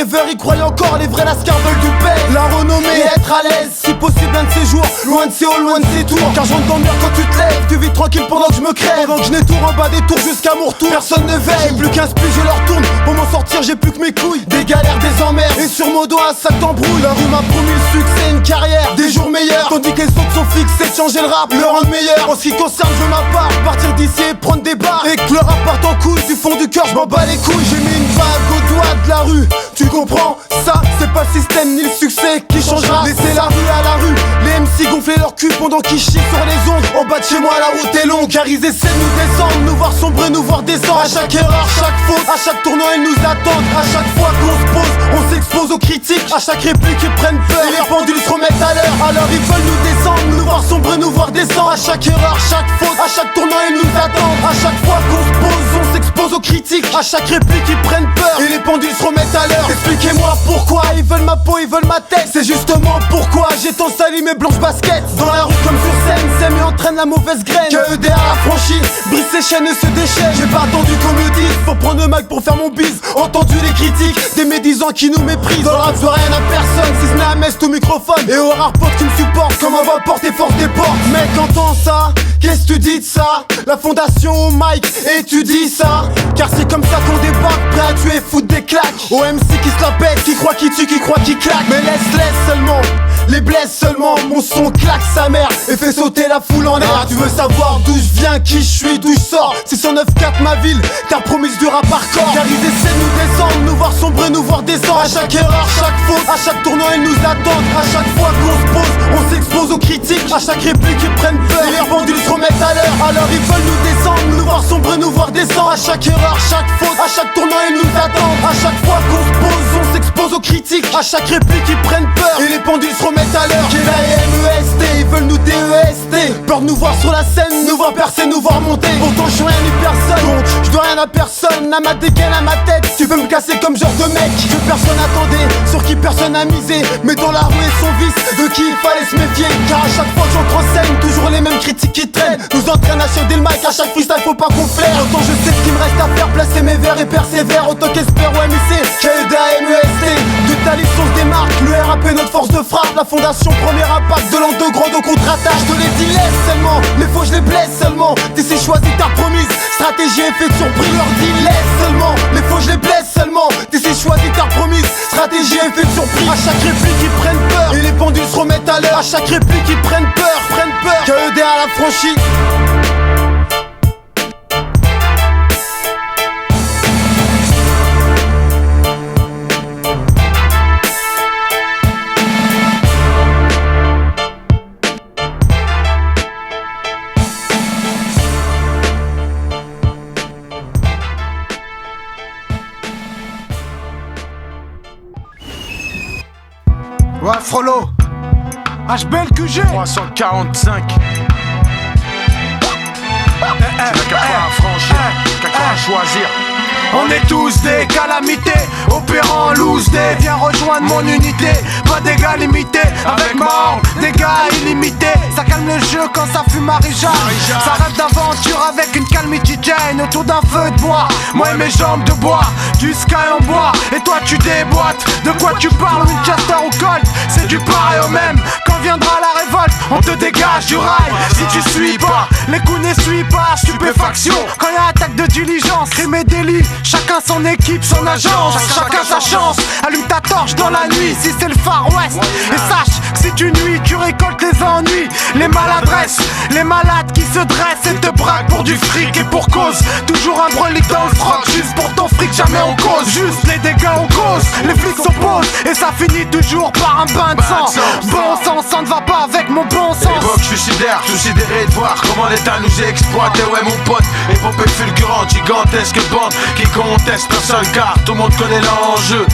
rêveurs y croient encore, les vrais lascars veulent du paix. La renommée et être à l'aise, si possible un de ces jours, loin de ces halls, loin de ces tours. Car j'entre dans le mur quand tu te lèves, tu vis tranquille pendant que je me crève. Pendant que je n'étourre en bas des tours jusqu'à mon retour, personne ne veille. J'ai plus qu'un split, je leur tourne, pour m'en sortir j'ai plus que mes couilles. Des galères, des emmerdes, et sur mon dos un sac d'embrouille. La rue m'a promis le succès, une carrière, des jours meilleurs. Tandis que les autres sont fixés de changer le rap, le rendre meilleur. En ce qui concerne je ma part, partir d'ici et prendre des barres. Et que le rap parte en couille, du fond du cœur je m'en bats les couilles. J'ai mis une vague au doigt de la rue, tu comprends ça? C'est pas le système ni le succès qui changera. Laissez la rue à la rue, les MC gonfler leur cul pendant qu'ils chient sur les ondes. En bas de chez moi la route est longue, car ils essaient de nous descendre, nous voir sombrer, nous voir descendre. À chaque erreur, chaque faute, à chaque tournant ils nous attendent. À chaque fois qu'on se pose, on s'expose aux critiques. À chaque réplique ils prennent peur, et les pendules se remettent à l'heure. Alors ils veulent nous descendre, nous voir sombrer, nous voir descendre. À chaque erreur, chaque faute, à chaque tournant ils nous attendent. À chaque fois qu'on se pose, on s'expose aux critiques. À chaque réplique ils prennent peur, et les pendules se remettent à l'heure. Expliquez-moi pourquoi ils veulent ma peau, ils veulent ma tête. C'est justement pourquoi j'ai tant sali mes blanches baskets. Dans la rue comme sur scène, c'est mieux entraîne la mauvaise graine. Que EDA affranchi, brise ses chaînes et se déchaîne. J'ai pas attendu qu'on me le dise, faut prendre le mic pour faire mon bise. Entendu les critiques, des médisants qui nous méprisent. Dans le rap je dois rien à personne, si ce n'est à Metz tout microphone. Et aux rares potes qui me supportent, comme on va porter force des portes. Mec entends ça, qu'est-ce que tu dis de ça? La fondation au mic, et tu dis ça? Car c'est comme ça qu'on débarque, prêt à tuer, foutre des claques. Au MC qui se la pète, qui croit qui tue, qui croit qui claque. Mais laisse seulement, les blesse seulement. Mon son claque sa mère et fait sauter la foule en l'air. Tu veux savoir d'où je viens, qui je suis, d'où je sors? 609-4 ma ville, t'as promis du rap hardcore. Car ils essaient de nous descendre, nous voir sombrer, nous voir descendre. À chaque erreur, chaque faute, à chaque tournant ils nous attendent. À chaque fois qu'on se pose, on s'expose aux critiques. À chaque réplique ils prennent peur, et les pendules se remettent à l'heure. Alors ils veulent nous descendre, nous voir sombrer, nous voir descendre. À chaque erreur, chaque faute, à chaque tournant ils nous attendent. À chaque fois qu'on se pose, on s'expose aux critiques. À chaque réplique ils prennent peur, et les pendules se remettent à l'heure. K-I-M-E-S-T, ils veulent nous D-E-S-T. Peur de nous voir sur la scène, nous voir percer, nous voir monter. Pourtant je suis rien ni personne, donc je dois rien à personne. À ma dégaine, à ma tête, tu peux me casser comme genre de mec que personne attendait, sur qui personne a misé. Mais dans la rue et son vice, de qui il fallait se méfier. Car à chaque fois que j'entre en scène, toujours les mêmes critiques qui traînent. Nous entraînent à chiader le mic, à chaque freestyle faut pas qu'on flaire. Autant je sais ce qu'il me reste à faire, placer mes vers et persévère. Autant qu'espère au MUC, K-E-D-A-M-E-S-T. De ta liste on se démarque, le RAP notre force de frappe. La fondation premier impact de l'an de grande au contre-attaque. Je te l'ai dit laisse seulement, mais faut que je les blesse seulement. T'es si choisi ta promise, stratégie effet de surprise. Leur dis laisse seulement, mais faut que je les blesse seulement. T'es si choisi ta promise, stratégie effet de surprise. À chaque réplique ils prennent peur, et les pendules se remettent à l'heure. À chaque réplique ils prennent peur, KED à la franchise. Ouais, Frollo, HBLQG 345. Tu n'as qu'à pas franchir, qu'à quoi choisir. On est tous des calamités, opérant en loose day. Viens rejoindre mon unité, pas d'égal limité. Avec mort, dégâts illimités. Ça calme le jeu quand ça fume Marie-Jeanne. Ça rêve d'aventure avec une Calmity Jane autour d'un feu de bois. Moi et mes jambes de bois, du sky en bois. Et toi tu déboîtes, de quoi tu parles? Winchester ou Colt, c'est du pareil au même. Quand viendra la révolte, on te dégage du rail. Si tu suis pas, les coups ne suivent pas. Stupéfaction, quand y a attaque de diligence, crime et délit. Chacun son équipe, son agence, chacun sa chance. Allume ta torche dans la nuit si c'est le Far West. Et sache que si tu nuis, tu récoltes les ennuis, les maladresses, les malades qui se dressent et te braquent pour du fric et pour cause. Toujours un brelique dans le froc, juste pour ton fric, jamais en cause. Juste les dégâts en cause, les flics s'opposent et ça finit toujours par un bain de sang. Bon sang, ça ne va pas avec mon bon sens. Époque suicidaire, tout sidéré de voir comment l'État nous exploite. Et ouais mon pote, épopée fulgurante, gigantesque bande qui conteste personne car tout le monde connaît l'enjeu.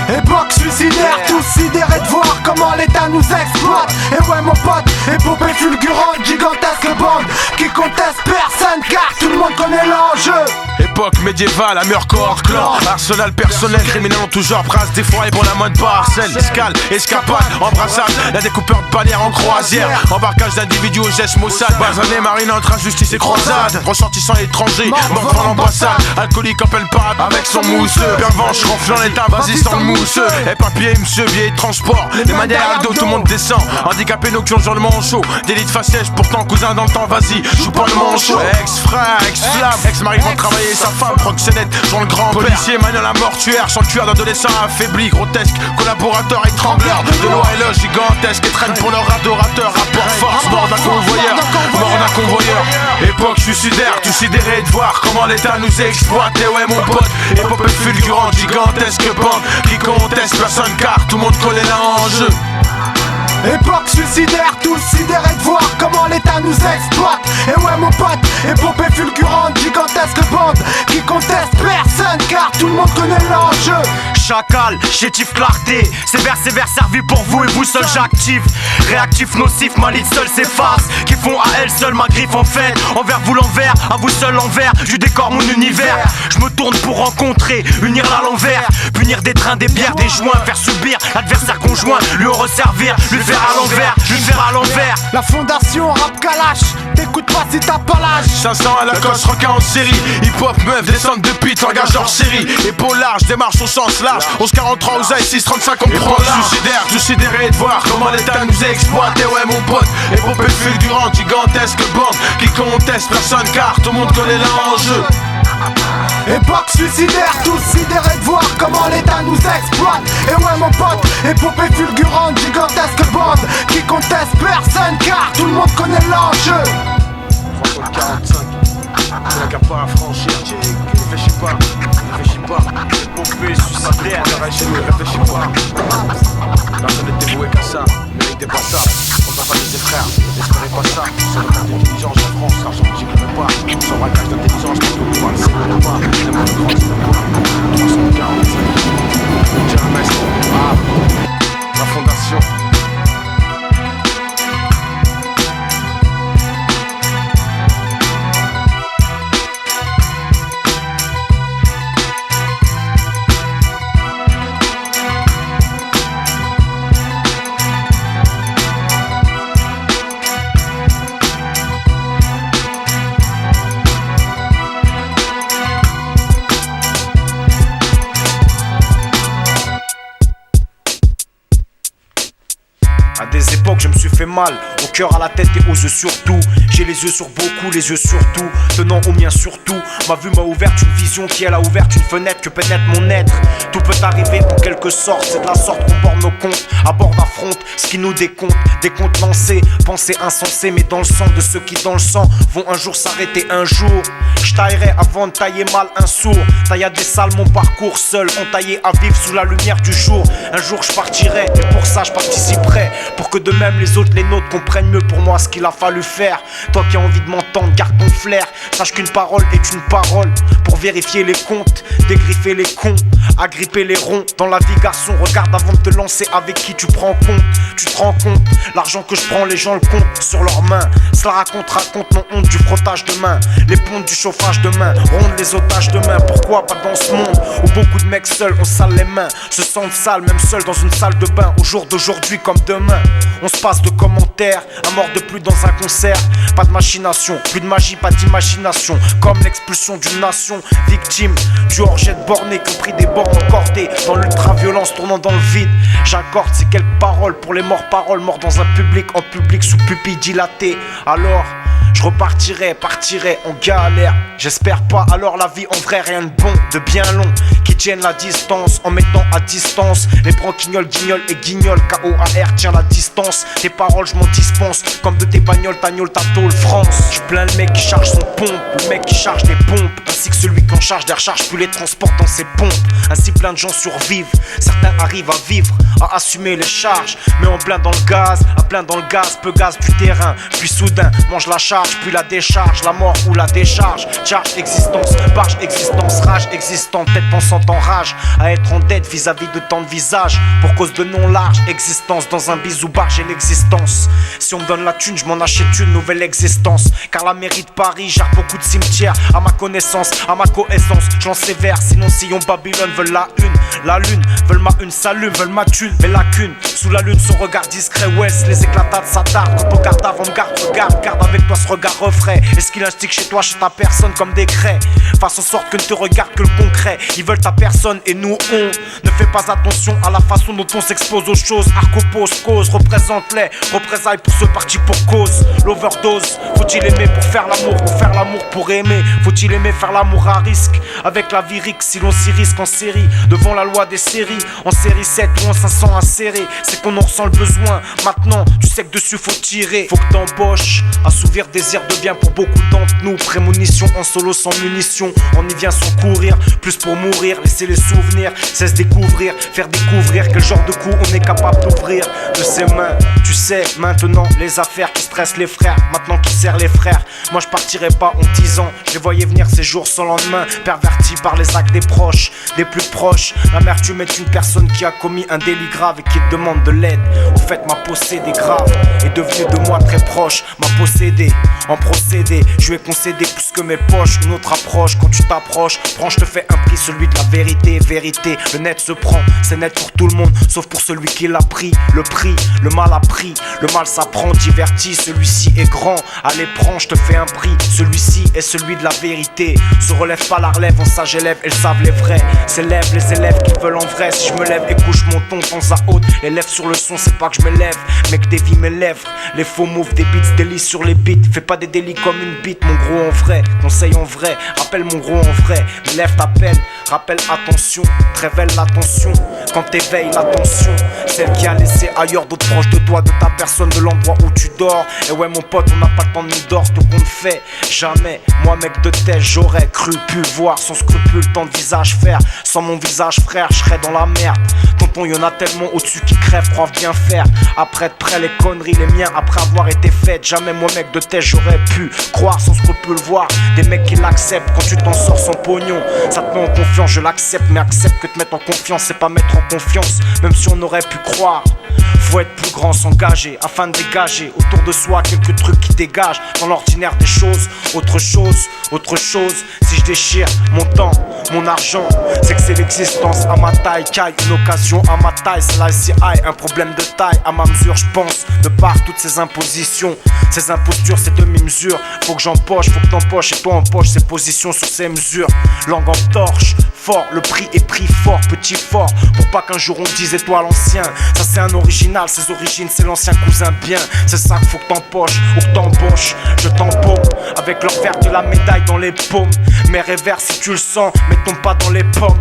Époque suicidaire, tous sidérés de voir comment l'État nous exploite. Et ouais mon pote, épopée fulgurante, gigantesque bande qui conteste personne car tout le monde connaît l'enjeu. Époque médiévale, Amurcore, clan, arsenal personnel, criminel en tout genre, prince des foyers pour la mode parcelle, escale, escapade, embrassade, la découpeur de bannières en croisière, embarquage d'individus au geste Mossad, basané, marine entre injustice et croisade, ressortissant étranger, mort devant l'ambassade, alcoolique en pleine parade avec son mousseux, pervenche, ronflant l'état, vas-y sans le mousseux, et papier, monsieur, vieille transport, les mains derrière le dos, tout le monde descend, handicapé nocturne sur le manchot, délit de faciès, pourtant cousin dans le temps, vas-y, joue pas le manchot, ex-frère, ex-flamme, ex-mari vont travailler sa femme, proxénète, sur le grand-père, policier, maniant la mortuaire, sanctuaire d'adolescents affaiblis, grotesque, collaborateur et trembleur, de loi et loge gigantesque, et traîne pour leur adorateur, rapport force, mort d'un convoyeur, mort d'un convoyeur, époque suicidaire, tout sidéré de voir comment l'État nous exploite, et ouais mon pote, épopée fulgurante, gigantesque bande, qui conteste personne car tout le monde connaît l'enjeu. Époque suicidaire, tous sidérés de voir comment l'État nous exploite. Et ouais mon pote, épopée fulgurante, gigantesque bande qui conteste personne car tout le monde connaît l'enjeu. Chacal, chétif clarté, sévère servi pour vous et vous seul j'active. Réactif, nocif, malice seul s'efface, qui font à elle seule ma griffe en fait. Envers vous l'envers, à vous seul l'envers, du décor mon univers. Je me tourne pour rencontrer, unir à l'envers, punir des trains, des bières, des joints, faire subir l'adversaire conjoint, lui en resservir, lui faire à l'envers, lui faire à l'envers. La fondation rap calache, t'écoutes pas si t'as pas l'âge. 500 à la cosse, requin en série, hip-hop, meuf, descente de pit, engage hors série, épaule large, démarche au sens large, 11-43 aux 6-35 on prend large. Suicidaire, tout sidéré de voir comment l'État nous exploite, et ouais mon pote, épopée fulgurante, gigantesque bande, qui conteste personne car tout le monde connaît l'enjeu. Époque suicidaire, tous sidérés de voir comment l'État nous exploite. Et ouais mon pote, épopée fulgurante, gigantesque bande qui conteste personne car tout le monde connaît l'enjeu. 45, on n'a qu'à pas à franchir, réfléchis pas, épopée suicidaire, réfléchis pas. Personne n'était voué qu'à ça, méritez pas ça. On va pas ses frères, n'espérez pas ça. Sans notre intelligence en France, l'argent j'y connais pas. Sans braquage d'intelligence, parce que le pouvoir ne s'éloigne pas. Les mots de grandissent pas. 345, Jeremès, la fondation. À des époques je me suis fait mal, au cœur, à la tête et aux yeux surtout. J'ai les yeux sur beaucoup, les yeux sur tout, tenant au mien surtout. Ma vue m'a ouvert une vision qui elle a ouvert une fenêtre que pénètre mon être. Tout peut arriver en quelque sorte, c'est de la sorte qu'on porte nos comptes. À bord d'affronte, ce qui nous décompte, des comptes lancés, pensées insensées, mais dans le sang de ceux qui dans le sang vont un jour s'arrêter un jour. Je taillerai avant de tailler mal un sourd. Taille à des salles mon parcours seul, entaillé à vivre sous la lumière du jour. Un jour je partirai et pour ça je participerai. Pour que de même les autres, les nôtres comprennent mieux pour moi ce qu'il a fallu faire. Toi qui as envie de m'entendre, garde ton flair. Sache qu'une parole est une parole. Pour vérifier les comptes, dégriffer les cons, agripper les ronds. Dans la vie garçon, regarde avant de te lancer avec qui tu prends compte. Tu te rends compte, l'argent que je prends les gens le comptent sur leurs mains. Cela raconte non honte du frottage de main. Les pontes du chauffage de main, ronde les otages de main. Pourquoi pas dans ce monde où beaucoup de mecs seuls ont sale les mains, se sentent sales même seuls dans une salle de bain. Au jour d'aujourd'hui comme demain, on se passe de commentaires, à mort de plus dans un concert. Pas de machination, plus de magie, pas d'imagination. Comme l'expulsion d'une nation, victime du hors-jet borné qui ont pris des bornes encordées dans l'ultra-violence tournant dans le vide. J'accorde ces quelques paroles pour les morts-paroles, morts dans un public, en public sous pupille dilatée. Alors je repartirai, partirai en galère. J'espère pas, alors la vie en vrai rien de bon, de bien long. Qui tiennent la distance en mettant à distance les branquignoles, guignols et guignols. KOAR tient la distance. Tes paroles je m'en dispense comme de tes bagnoles, tagnole, ta tôle, France. J'suis plein le mec qui charge son pompe, le mec qui charge des pompes, ainsi que celui qui en charge des recharges puis les transporte dans ses pompes. Ainsi plein de gens survivent, certains arrivent à vivre, à assumer les charges. Mais en plein dans le gaz, à plein dans le gaz, peu gaz du terrain. Puis soudain, mange la charge, puis la décharge, la mort ou la décharge. Charge existence, barge existence, rage existante, tête pensante sont en rage à être en dette vis-à-vis de tant de visages. Pour cause de non large existence, dans un bisou bar j'ai l'existence. Si on me donne la thune, je m'en achète une nouvelle existence. Car la mairie de Paris gère beaucoup de cimetières. À ma connaissance, à ma coessence, je lance ces vers. Sinon Sillon Babylone veulent la une. La lune, veulent ma une s'allume, veulent ma thune, mais lacune. Sous la lune, son regard discret, West, les éclatades s'attardent. Quand on garde avant, me garde, garde avec toi ce regard refrais. Est-ce qu'il instique chez toi, chez ta personne comme des craies? Fasse en sorte que ne te regarde que le concret. Ils veulent ta personne et nous on ne fait pas attention à la façon dont on s'expose aux choses. Arcopose, cause, représente-les. Représailles pour ceux partis pour cause. L'overdose, faut-il aimer pour faire l'amour ou faire l'amour pour aimer? Faut-il aimer faire l'amour à risque? Avec la vie rique, si l'on s'y risque en série, devant la loi des séries, en série 7 ou en 500 inséré, c'est qu'on en ressent le besoin. Maintenant, tu sais que dessus faut tirer. Faut que t'embauches. Assouvir désir devient pour beaucoup d'entre nous prémonition en solo sans munitions. On y vient sans courir, plus pour mourir. Laisser les souvenirs, cesse découvrir, faire découvrir quel genre de coup on est capable d'ouvrir de ses mains. Tu sais, maintenant les affaires qui stressent les frères, maintenant qui serrent les frères. Moi je partirai pas en 10 ans. Je les voyais venir ces jours sans lendemain, pervertis par les actes des proches, des plus proches. L'amertume est une personne qui a commis un délit grave et qui demande de l'aide. Au fait, m'a possédé grave est devenu de moi très proche. M'a possédé en procédé, je lui ai concédé plus que mes poches. Une autre approche, quand tu t'approches, prends, je te fais un prix, celui de la vérité. Vérité, le net se prend, c'est net pour tout le monde, sauf pour celui qui l'a pris. Le prix, le mal a pris, le mal s'apprend, diverti. Celui-ci est grand, allez prends, je te fais un prix. Celui-ci est celui de la vérité. Se relève pas la relève, en sage élève, elles savent les vrais. S'élèvent les élèves qui veulent en vrai. Si je me lève et couche mon ton, temps à haute, les lèvres sur le son, c'est pas que je me lève, mais que dévie mes lèvres. Les faux moves, des beats, délices sur les beats. Fais pas des délits comme une bite, mon gros en vrai. Conseil en vrai, rappelle mon gros en vrai. Mais lève ta peine, rappelle attention, te révèle l'attention. Quand t'éveilles l'attention, celle qui a laissé ailleurs d'autres proches de toi, de ta personne, de l'endroit où tu dors. Et ouais mon pote, on n'a pas le temps de nous d'or, tout qu'on fait. Jamais, moi mec de tête, j'aurais cru pu voir sans scrupule tant de visage faire. Sans mon visage frère, je serais dans la merde. Tonton, y'en a tellement au-dessus qui crèvent, croient bien faire. Après de près les conneries, les miens après avoir été faites. Jamais moi mec de tête, j'aurais pu croire sans scrupule voir des mecs qui l'acceptent quand tu t'en sors sans pognon. Ça te met en confiance, je l'accepte, mais accepte que te mettre en confiance, c'est pas mettre en confiance. Même si on aurait pu croire, faut être plus grand, s'engager afin de dégager autour de soi quelques trucs qui dégagent dans l'ordinaire des choses. Autre chose, si je déchire mon temps, mon argent, c'est que c'est l'existence à ma taille, caille, une occasion à ma taille, c'est la CI, un problème de taille à ma mesure, je pense, de par toutes ces impositions, ces impostures, ces demi-mesures, faut que j'empoche, faut que t'empoches et toi empoche ces positions sur ces mesures, langue en torche, fort, le prix est pris fort, petit fort, pour pas qu'un jour on dise et toi l'ancien, ça c'est un original, ses origines c'est l'ancien cousin bien, c'est ça qu'il faut que t'empoches ou que t'embauches, je t'embaume, avec l'envers de la médaille dans les paumes, mes revers si tu le sens, mais tombe pas dans les pommes.